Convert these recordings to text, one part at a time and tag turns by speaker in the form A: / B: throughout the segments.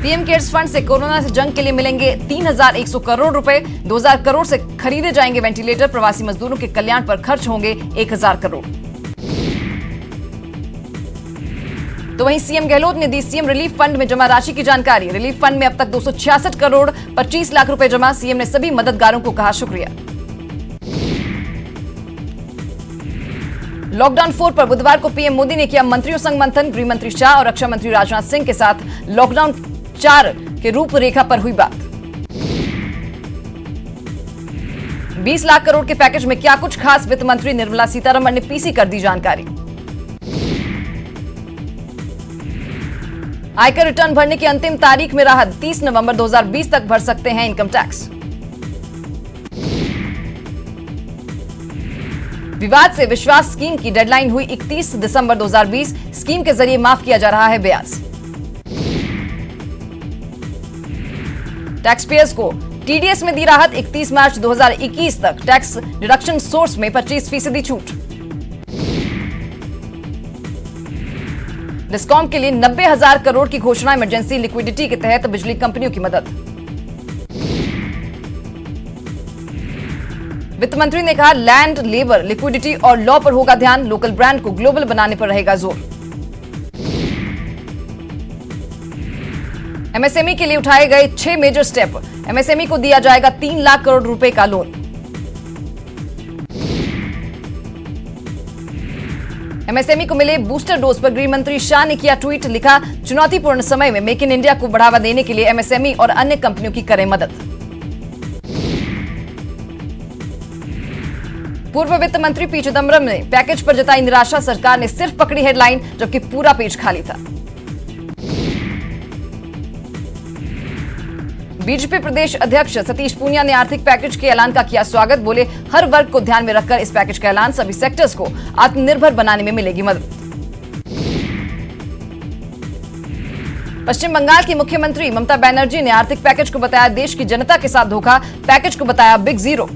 A: PM cares fund से corona से जंग के लिए मिलेंगे 3,100 करोड़ रुपए। 2,000 करोड़ से खरीदे जाएंगे वेंटिलेटर। प्रवासी मजदूरों के कल्याण पर खर्च होंगे 1,000 करोड़। तो वहीं सीएम गहलोत ने दी सीएम रिलीफ फंड में जमा राशि की जानकारी। रिलीफ फंड में अब तक 266 करोड़ 25 लाख रुपए जमा। सीएम ने सभी मददगारों को कहा शुक्रिया। लॉकडाउन 4 पर बुधवार को पीएम मोदी ने किया मंत्रियों संग मंथन। गृह मंत्री शाह और रक्षा मंत्री राजनाथ सिंह के साथ लॉकडाउन 4 के रूपरेखा पर हुई बात। 20 लाख करोड़ के पैकेज में क्या कुछ खास, वित्त मंत्री निर्मला सीतारमण ने पीसी कर दी जानकारी। आयकर रिटर्न भरने की अंतिम तारीख में राहत। 30 नवंबर 2020 तक भर सकते हैं इनकम टैक्स। विवाद से विश्वास स्कीम की डेडलाइन हुई 31 दिसंबर 2020। स्कीम के जरिए माफ किया जा रहा है ब्याज। टैक्स पेयर्स को टीडीएस में दी राहत। 31 मार्च 2021 तक टैक्स डिडक्शन सोर्स में 25% छूट। डिस्कॉम के लिए 90,000 करोड़ की घोषणा। इमरजेंसी लिक्विडिटी के तहत बिजली कंपनियों की मदद। वित्त मंत्री ने कहा लैंड, लेबर, लिक्विडिटी और लॉ पर होगा ध्यान। लोकल ब्रांड को ग्लोबल बनाने पर रहेगा जोर। एमएसएमई के लिए उठाए गए 6 मेजर स्टेप। एमएसएमई को दिया जाएगा 3 लाख करोड़ रुपए का लोन। एमएसएमई को मिले बूस्टर डोज पर गृह मंत्री शाह ने किया ट्वीट। लिखा चुनौतीपूर्ण समय में मेक इन इंडिया को बढ़ावा देने के लिए एमएसएमई और अन्य कंपनियों की करें मदद। पूर्व वित्त मंत्री पी चिदंबरम ने पैकेज पर जताई निराशा। सरकार ने सिर्फ पकड़ी हेडलाइन, जबकि पूरा पेज खाली था। बीजेपी प्रदेश अध्यक्ष सतीश पूनिया ने आर्थिक पैकेज के ऐलान का किया स्वागत। बोले हर वर्ग को ध्यान में रखकर इस पैकेज का ऐलान। सभी सेक्टर्स को आत्मनिर्भर बनाने में मिलेगी मदद। पश्चिम बंगाल की मुख्यमंत्री ममता बनर्जी ने आर्थिक पैकेज को बताया देश की जनता के साथ धोखा। पैकेज को बताया बिग जीरो।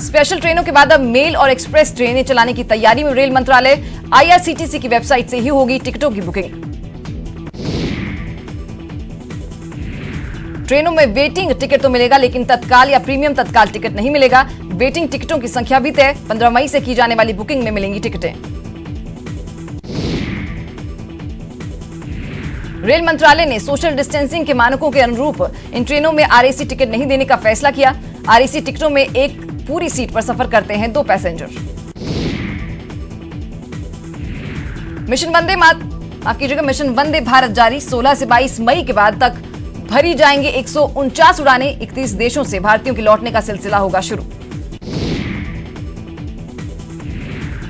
A: स्पेशल ट्रेनों के बाद अब मेल और एक्सप्रेस ट्रेनें चलाने की तैयारी में रेल मंत्रालय। आईआरसीटीसी की वेबसाइट से ही होगी टिकटों की बुकिंग। ट्रेनों में वेटिंग टिकट तो मिलेगा, लेकिन तत्काल या प्रीमियम तत्काल टिकट नहीं मिलेगा। वेटिंग टिकटों की संख्या भी तय। 15 मई से की जाने वाली बुकिंग में मिलेंगी टिकटें। रेल मंत्रालय ने सोशल डिस्टेंसिंग के मानकों के अनुरूप इन ट्रेनों में आरएसी टिकट नहीं देने का फैसला किया। आरएसी टिकटों में एक पूरी सीट पर सफर करते हैं 2 पैसेंजर। मिशन वंदे भारत जारी। 16 से 22 मई के बाद तक भरी जाएंगे 149 उड़ानें। 31 देशों से भारतीयों के लौटने का सिलसिला होगा शुरू।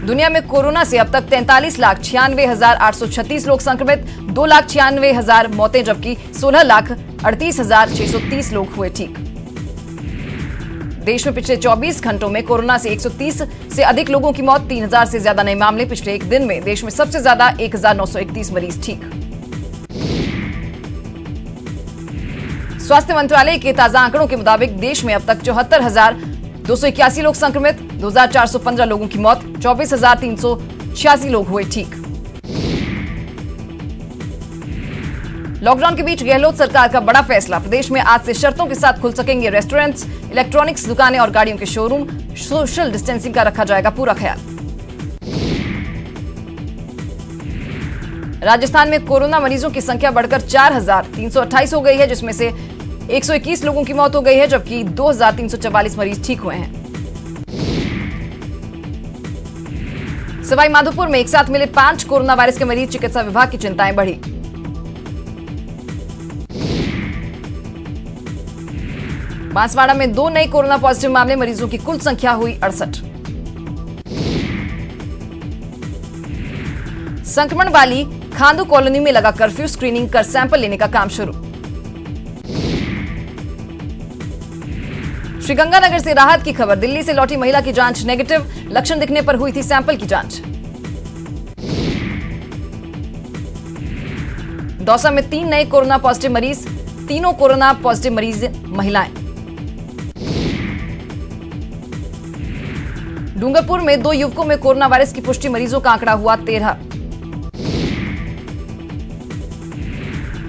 A: दुनिया में कोरोना से अब तक 43,96,836 लोग संक्रमित। 2,96,000 मौतें, जबकि 16,38,630 लोग हुए ठीक। देश में पिछले 24 घंटों में कोरोना से 130 से अधिक लोगों की मौत। 3,000 से ज्यादा नए मामले। पिछले एक दिन में देश में सबसे ज्यादा 1,931 मरीज ठीक। स्वास्थ्य मंत्रालय के ताजा आंकड़ों के मुताबिक देश में अब तक 74,281 लोग संक्रमित। 2,415 लोगों की मौत। 24,386 लोग हुए ठीक। लॉकडाउन के बीच गहलोत सरकार का बड़ा फैसला। प्रदेश में आज से शर्तों के साथ खुल सकेंगे रेस्टोरेंट्स, इलेक्ट्रॉनिक्स दुकानें और गाड़ियों के शोरूम। सोशल डिस्टेंसिंग का रखा जाएगा पूरा ख्याल। राजस्थान में कोरोना मरीजों की संख्या बढ़कर 4,328 हो गई है, जिसमें से 121 लोगों की मौत हो गई है, जबकि 2,344 मरीज ठीक हुए हैं। सवाई माधोपुर में एक साथ मिले 5 कोरोना वायरस के मरीज। चिकित्सा विभाग की चिंताएं बढ़ी। बांसवाड़ा में 2 नए कोरोना पॉजिटिव मामले। मरीजों की कुल संख्या हुई 68। संक्रमण वाली खांदू कॉलोनी में लगा कर्फ्यू। स्क्रीनिंग कर सैंपल लेने का काम शुरू। श्रीगंगानगर से राहत की खबर। दिल्ली से लौटी महिला की जांच नेगेटिव। लक्षण दिखने पर हुई थी सैंपल की जांच। दौसा में 3 नए कोरोना पॉजिटिव मरीज। तीनों कोरोना पॉजिटिव मरीज महिलाएं। डूंगरपुर में 2 युवकों में कोरोना वायरस की पुष्टि। मरीजों का आंकड़ा हुआ 13।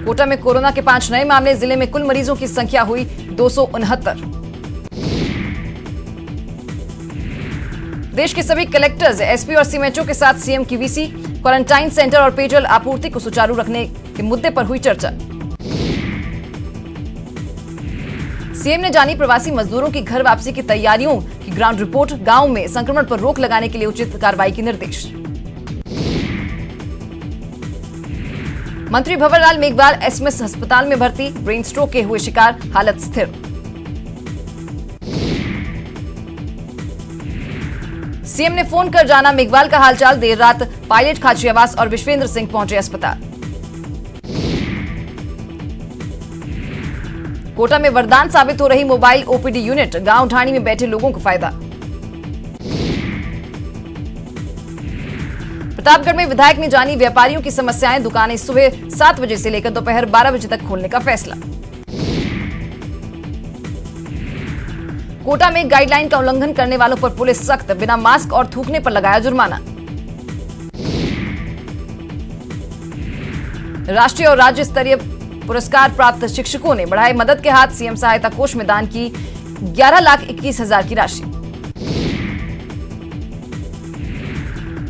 A: कोटा में कोरोना के 5 नए मामले, जिले में कुल मरीजों की संख्या हुई 269। देश के सभी कलेक्टर्स, एसपी और सीएमएचओ के साथ सीएम की वीसी, क्वारंटाइन सेंटर और पेयजल आपूर्ति को सुचारू रखने के मुद्दे पर हुई चर्चा। सीएम ने जानी प्रवासी मजदूरों की घर वापसी की तैयारियों की ग्राउंड रिपोर्ट, गांव में संक्रमण पर रोक लगाने के लिए उचित कार्रवाई के निर्देश। मंत्री भंवरलाल मेघवाल एसएमएस अस्पताल में भर्ती, ब्रेन स्ट्रोक के हुए शिकार, हालत स्थिर। सीएम ने फोन कर जाना मेघवाल का हालचाल, देर रात पायलट खाचियावास और विश्वेंद्र सिंह पहुंचे अस्पताल। कोटा में वरदान साबित हो रही मोबाइल ओपीडी यूनिट, गांव ढाणी में बैठे लोगों को फायदा। प्रतापगढ़ में विधायक ने जानी व्यापारियों की समस्याएं, दुकानें सुबह 7 बजे से लेकर दोपहर 12 बजे तक खोलने का फैसला। कोटा में गाइडलाइन का उल्लंघन करने वालों पर पुलिस सख्त, बिना मास्क और थूकने पर लगाया जुर्माना। राष्ट्रीय और राज्य स्तरीय पुरस्कार प्राप्त शिक्षकों ने बढ़ाए मदद के हाथ, सीएम सहायता कोष में दान की 11,21,000 की राशि।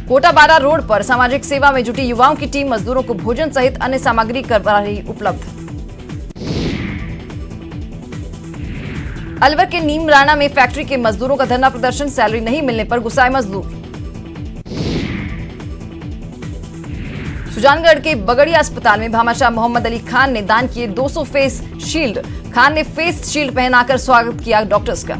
A: कोटा बारा रोड पर सामाजिक सेवा में जुटी युवाओं की टीम मजदूरों को भोजन सहित अन्य सामग्री करवा रही उपलब्ध। अलवर के नीमराना में फैक्ट्री के मजदूरों का धरना प्रदर्शन, सैलरी नहीं मिलने पर गुस्साए मजदूर। सुजानगढ़ के बगड़िया अस्पताल में भामाशाह मोहम्मद अली खान ने दान किए 200 फेस शील्ड, खान ने फेस शील्ड पहनाकर स्वागत किया डॉक्टर्स का।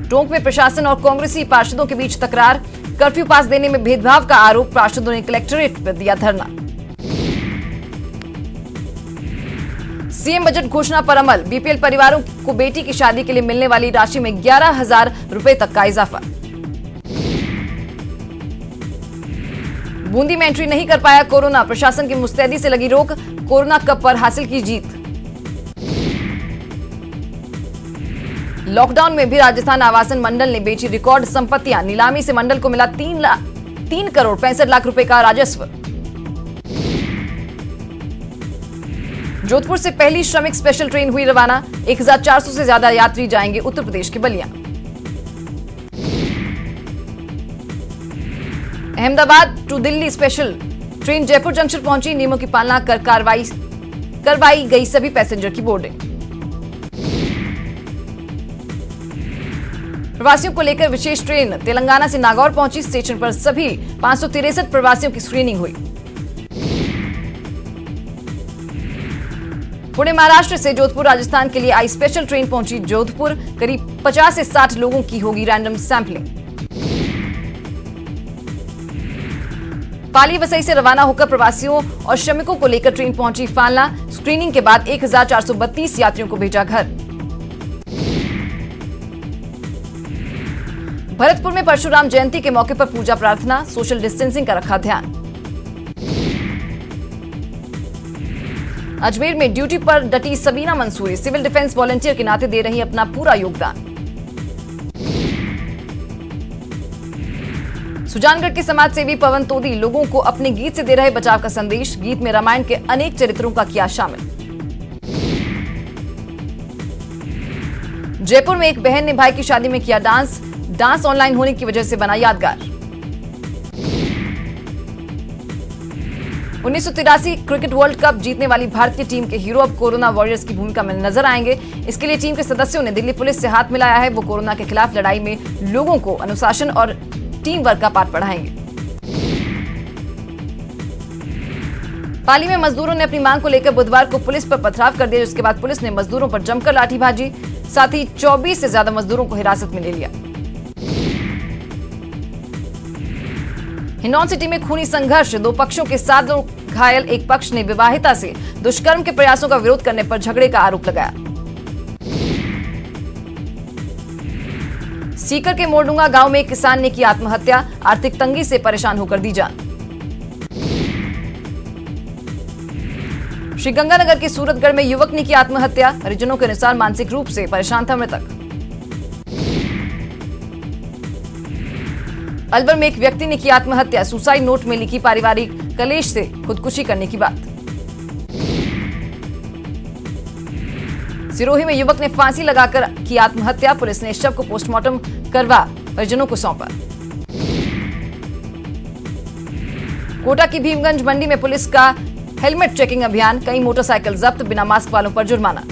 A: टोंक में प्रशासन और कांग्रेसी पार्षदों के बीच तकरार, कर्फ्यू पास देने में भेदभाव का आरोप, पार्षदों ने कलेक्ट्रेट पर दिया धरना। सीएम बजट घोषणा पर अमल, बीपीएल परिवारों को बेटी की शादी के लिए मिलने वाली राशि में 11,000 रुपए तक का इजाफा। बूंदी में एंट्री नहीं कर पाया कोरोना, प्रशासन की मुस्तैदी से लगी रोक, कोरोना कप पर हासिल की जीत। लॉकडाउन में भी राजस्थान आवासन मंडल ने बेची रिकॉर्ड संपत्तियां, नीलामी से मंडल को मिला 3 करोड़ 65 लाख रुपए का राजस्व। जोधपुर से पहली श्रमिक स्पेशल ट्रेन हुई रवाना, 1400 से ज्यादा यात्री जाएंगे उत्तर प्रदेश के Ballia. Ahmedabad to Delhi special train Jaipur junction पहुंची, नियमों की पालना कर करवाई गई सभी पैसेंजर की बोर्डिंग। प्रवासियों को लेकर विशेष ट्रेन तेलंगाना से नागौर पहुंची, स्टेशन पर सभी 563 प्रवासियों की स्क्रीनिंग हुई। पुणे महाराष्ट्र से जोधपुर राजस्थान के लिए आई स्पेशल ट्रेन पहुंची जोधपुर, करीब 50 से 60 लोगों की होगी रैंडम सैंपलिंग। पाली वसई से रवाना होकर प्रवासियों और श्रमिकों को लेकर ट्रेन पहुंची फालना, स्क्रीनिंग के बाद 1432 यात्रियों को भेजा घर। भरतपुर में परशुराम जयंती के मौके पर पूजा प्रार्थना, सोशल डिस्टेंसिंग का रखा ध्यान। अजमेर में ड्यूटी पर डटी Sabina Mansuri, civil defence volunteer के नाते दे रही अपना पूरा योगदान। सुजानगढ़ के समाज सेवी पवन तोदी लोगों को अपने गीत से दे रहे बचाव का संदेश, गीत में रामायण के अनेक चरित्रों का किया शामिल। जयपुर में एक बहन ने भाई की शादी में किया डांस ऑनलाइन होने की वजह से बना यादगार। 1983 क्रिकेट वर्ल्ड कप जीतने वाली भारतीय टीम के हीरो अब कोरोना वॉरियर्स की भूमिका में नजर आएंगे। इसके लिए टीम के सदस्यों ने दिल्ली पुलिस से हाथ मिलाया है। वो कोरोना के खिलाफ लड़ाई में लोगों को अनुशासन और टीम वर्क का पाठ पढ़ाएंगे। पाली में मजदूरों ने अपनी मांग को लेकर बुधवार को पुलिस पर पथराव कर दिया, जिसके बाद पुलिस ने मजदूरों पर जमकर लाठीबाजी, साथ ही 24 से ज्यादा मजदूरों को हिरासत में ले लिया। हिंडौन सिटी में खूनी संघर्ष, 2 पक्षों के 7 लोग घायल, एक पक्ष ने विवाहिता से दुष्कर्म के प्रयासों का विरोध करने पर झगड़े का आरोप लगाया। सीकर के मोरडुंगा गांव में एक किसान ने की आत्महत्या, आर्थिक तंगी से परेशान होकर दी जान। श्रीगंगानगर के सूरतगढ़ में युवक ने की आत्महत्या, परिजनों के अनुसार मानसिक रूप से परेशान था मृतक। अलवर में एक व्यक्ति ने की आत्महत्या, सुसाइड नोट में लिखी पारिवारिक कलेश से खुदकुशी करने की बात। सिरोही में युवक ने फांसी लगाकर की आत्महत्या, पुलिस ने शव को पोस्टमार्टम करवा परिजनों को सौंपा। कोटा की भीमगंज मंडी में पुलिस का हेलमेट चेकिंग अभियान, कई मोटरसाइकिल जब्त, बिना मास्क वालों पर जुर्माना।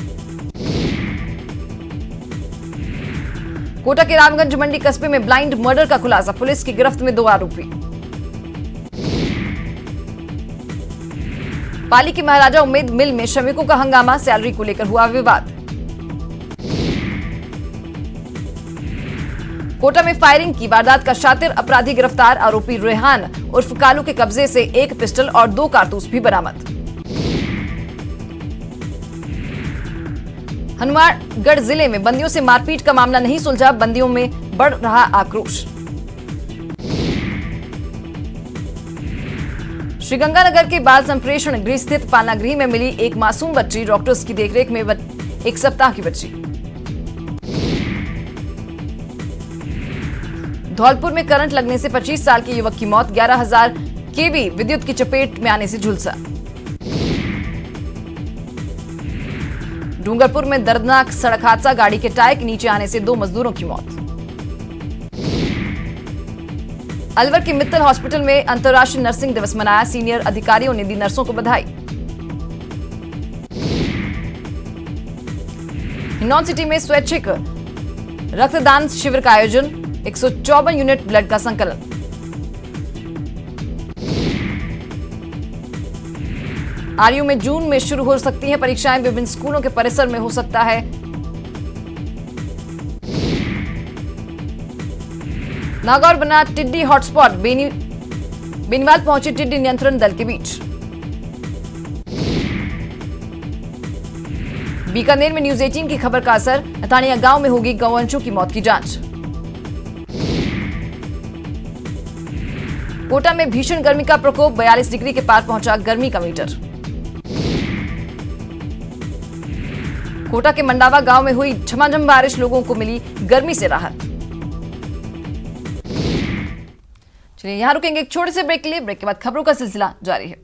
A: कोटा के रामगंज मंडी कस्बे में ब्लाइंड मर्डर का खुलासा, पुलिस की गिरफ्त में 2 आरोपी। पाली की महाराजा उम्मेद मिल में श्रमिकों का हंगामा, सैलरी को लेकर हुआ विवाद। कोटा में फायरिंग की वारदात का शातिर अपराधी गिरफ्तार, आरोपी रेहान उर्फ कालू के कब्जे से 1 पिस्टल और 2 कारतूस भी बरामद। हनुमानगढ़ जिले में बंदियों से मारपीट का मामला नहीं सुलझा, बंदियों में बढ़ रहा आक्रोश। श्रीगंगानगर के बाल संप्रेषण गृह स्थित पालना गृह में मिली एक मासूम बच्ची, डॉक्टर्स की देखरेख में 1 सप्ताह की बच्ची। धौलपुर में करंट लगने से 25 साल के युवक की मौत, 11,000 केवी विद्युत की चपेट में आने से झुलसा। डूंगरपुर में दर्दनाक सड़क हादसा, गाड़ी के टायर के नीचे आने से 2 मजदूरों की मौत। अलवर के मित्तल हॉस्पिटल में अंतर्राष्ट्रीय नर्सिंग दिवस मनाया, सीनियर अधिकारियों ने दी नर्सों को बधाई। हिंडौन सिटी में स्वैच्छिक रक्तदान शिविर का आयोजन, 154 यूनिट ब्लड का संकलन। आरयू में जून में शुरू हो सकती हैं परीक्षाएं, विभिन्न स्कूलों के परिसर में हो सकता है। नागौर बना टिड्डी हॉटस्पॉट, बेनीवाल पहुंची टिड्डी नियंत्रण दल के बीच। बीकानेर में न्यूज 18 की खबर का असर, नथानिया गांव में होगी गौवंशों की मौत की जांच। कोटा में भीषण गर्मी का प्रकोप, 42 डिग्री के पार पहुंचा गर्मी का मीटर। कोटा के मंडावा गांव में हुई झमाझम बारिश, लोगों को मिली गर्मी से राहत। चलिए यहां रुकेंगे एक छोटे से ब्रेक के लिए, ब्रेक के बाद खबरों का सिलसिला जारी है।